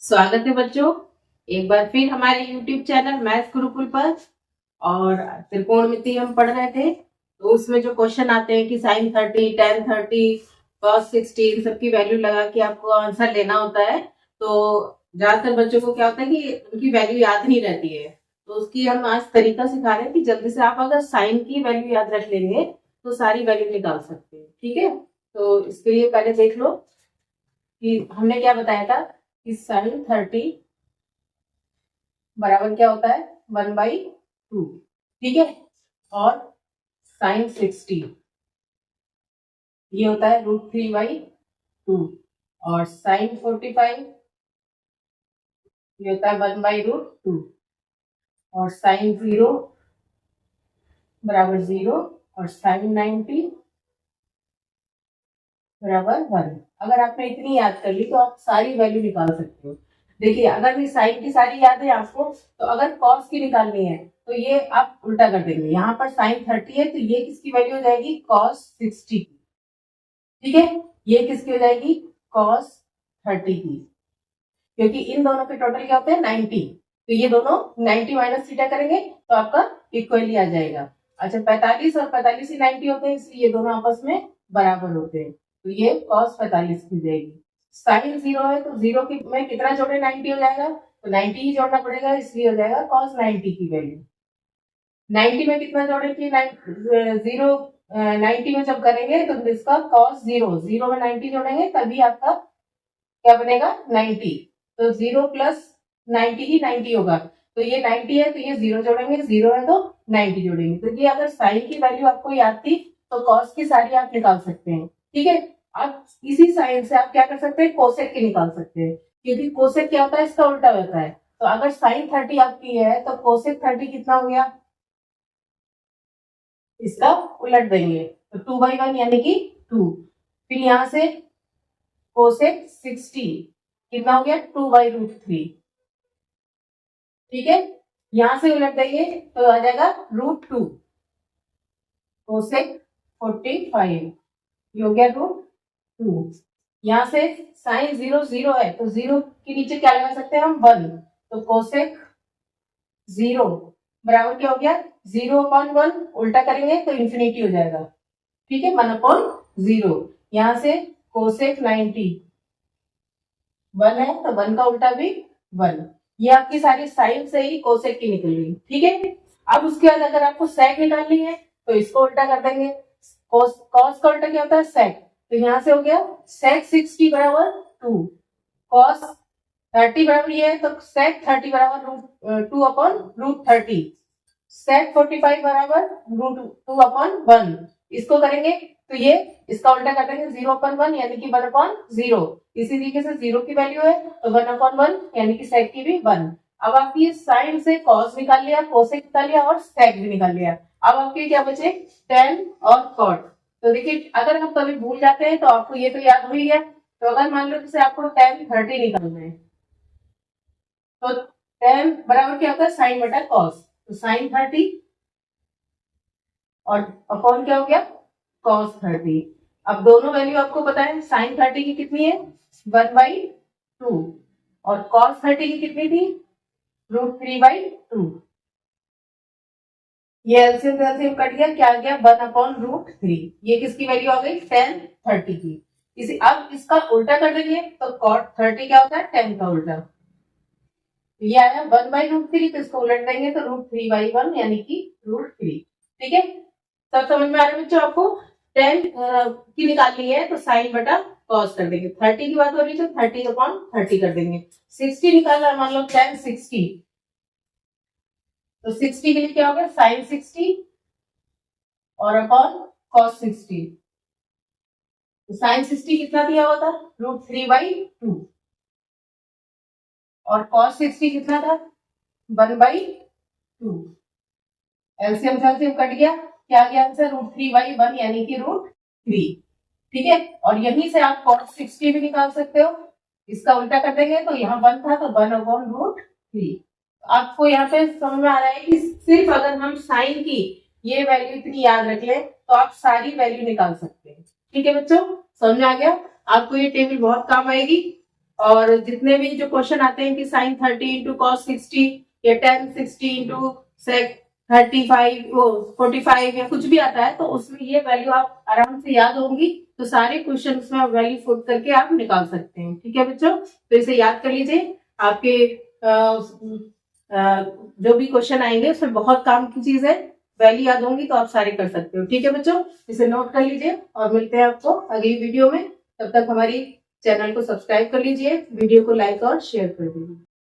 स्वागत है बच्चों, एक बार फिर हमारे YouTube चैनल मैथ गुरुकुल पर। और त्रिकोणमिति हम पढ़ रहे थे, तो उसमें जो क्वेश्चन आते हैं कि sin 30, tan 30, cos 60 इन सबकी वैल्यू लगा के आपको आंसर लेना होता है। तो ज्यादातर बच्चों को क्या होता है कि उनकी वैल्यू याद नहीं रहती है, तो उसकी हम आज तरीका सिखा रहे हैं कि जल्दी से आप अगर साइन की वैल्यू याद रख लेंगे तो सारी वैल्यू निकाल सकते हैं। ठीक है, तो इसके लिए पहले देख लो कि हमने क्या बताया था कि साइन 30 बराबर क्या होता है 1/2। ठीक है, और साइन 60 ये होता है √3/2, और साइन 45 ये होता है 1/√2, और साइन 0 बराबर 0, और साइन 90 बराबर 1। अगर आपने इतनी याद कर ली तो आप सारी वैल्यू निकाल सकते हो। देखिए, अगर ये साइन की सारी याद है आपको, तो अगर कॉस की निकालनी है तो ये आप उल्टा कर देंगे। यहाँ पर साइन 30 है तो ये किसकी वैल्यू हो जाएगी cos 60 की। ठीक है, ये किसकी हो जाएगी cos 30 की, क्योंकि इन दोनों के टोटल क्या होते हैं 90। तो ये दोनों 90 माइनस थीटा करेंगे तो आपका इक्वली आ जाएगा। अच्छा, 45 और 45 ही 90 होते हैं, इसलिए ये दोनों आपस में बराबर होते हैं, तो ये cos 45 की जाएगी। साइन 0 है तो 0 की में कितना जोड़े 90 हो जाएगा, तो 90 ही जोड़ना पड़ेगा, इसलिए हो जाएगा cos 90 की वैल्यू। 90 में कितना जोड़ेंगे 0, 90 में जब करेंगे तो इसका cos 0 में 90 जोड़ेंगे तभी आपका क्या बनेगा 90। तो 0 प्लस 90 ही 90 होगा, तो ये 90 है तो ये 0 जोड़ेंगे, 0 है तो 90 जोड़ेंगे। तो ये अगर साइन की वैल्यू आपको याद थी तो कॉस की सारी आप निकाल सकते हैं। ठीक है, अब इसी साइन से आप क्या कर सकते हैं कोसेक की निकाल सकते हैं, क्योंकि कोसेक क्या होता है इसका उल्टा होता है। तो अगर साइन 30 आपकी है तो कोसेक 30 कितना हो गया, इसका उलट देंगे तो 2/1 यानी कि 2। फिर यहां से कोसेक 60 कितना हो गया 2/√3। ठीक है, यहां से उलट देंगे तो आ जाएगा √2। कोसेक 45 ये हो गया √2। यहां से साइन 0 है तो 0 के नीचे क्या लगा सकते हैं हम 1, तो कोसेक 0 बराबर क्या हो गया 0/1, उल्टा करेंगे तो इंफिनिटी हो जाएगा। ठीक है, 1/0। यहां से कोसेक 90 1 है तो 1 का उल्टा भी 1। ये आपकी सारी साइन से ही कोसेक की निकल गई। ठीक है, अब उसके बाद अगर आपको सेक निकालनी है तो इसको उल्टा कर देंगे। कॉस का उल्टा क्या होता है सेक, तो यहाँ से हो गया सेक 60 बराबर 2, कॉस 30 बराबर ये है तो सेक 30 बराबर 2/√30, सेक 45 बराबर √2/1। इसको करेंगे तो ये इसका उल्टा कर देंगे 0/1 यानी कि 1/0। इसी तरीके से 0 की वैल्यू है तो 1/1 यानी कि सेक की भी 1। अब आपकी साइन से कॉस निकाल लिया, कोसेक निकाल लिया और सेक भी निकाल लिया। अब आपके क्या बचे टेन और कॉट। तो देखिए, अगर हम कभी भूल जाते हैं तो आपको ये तो याद हो ही गया। तो अगर मान लो जैसे आपको tan 30 निकालना है तो tan बराबर क्या होता है साइन बटा कॉस, तो साइन 30 और अपॉन क्या हो गया cos 30। अब दोनों वैल्यू आपको पता है, साइन 30 की कितनी है 1/2 और cos 30 की कितनी थी √3/2। ये एलसीएम कट गया, क्या आ गया 1/√3। ये किसकी वैल्यू आ गई tan 30 की। इसे अब इसका उल्टा कर देंगे तो cot 30 क्या होता है tan का उल्टा, ये आया 1/√3, तो इसको उलट देंगे तो √3/1 यानी कि √3। ठीक है, सब समझ में आ रहा है बच्चों आपको। tan की निकालनी है तो साइन बटा कॉस कर देंगे, 30 की बात हो रही है तो 30/30 कर देंगे। 60 निकालना मान लो tan 60, तो 60 के लिए क्या हो गया साइन 60 और अपॉन cos 60। तो साइन 60 कितना दिया हुआ था √3/2 और cos 60 कितना था 1/2। एलसीएम कट गया, क्या गया आंसर √3/1 यानी कि √3। ठीक है, और यहीं से आप cos 60 भी निकाल सकते हो। इसका उल्टा कर देंगे तो यहाँ 1 था तो 1/√3। आपको यहाँ पे समझ में आ रहा है कि सिर्फ अगर हम साइन की ये वैल्यू इतनी याद रख लें तो आप सारी वैल्यू निकाल सकते हैं। ठीक है बच्चों, समझ में आ गया। आपको ये टेबल बहुत काम आएगी। और जितने भी जो क्वेश्चन आते हैं कि साइन 30 इंटू कॉस 60 या टेन 60 इंटू सेक 35 वो 45 या कुछ भी आता है, तो उसमें ये वैल्यू आप आराम से याद होंगी, तो सारे क्वेश्चन में वैल्यू पुट करके आप निकाल सकते हैं। ठीक है बच्चों, तो इसे याद कर लीजिए। आपके जो भी क्वेश्चन आएंगे उसमें बहुत काम की चीज है, वैल्यू याद होंगी तो आप सारे कर सकते हो। ठीक है बच्चों, इसे नोट कर लीजिए और मिलते हैं आपको अगली वीडियो में। तब तक हमारी चैनल को सब्सक्राइब कर लीजिए, वीडियो को लाइक और शेयर कर दीजिए।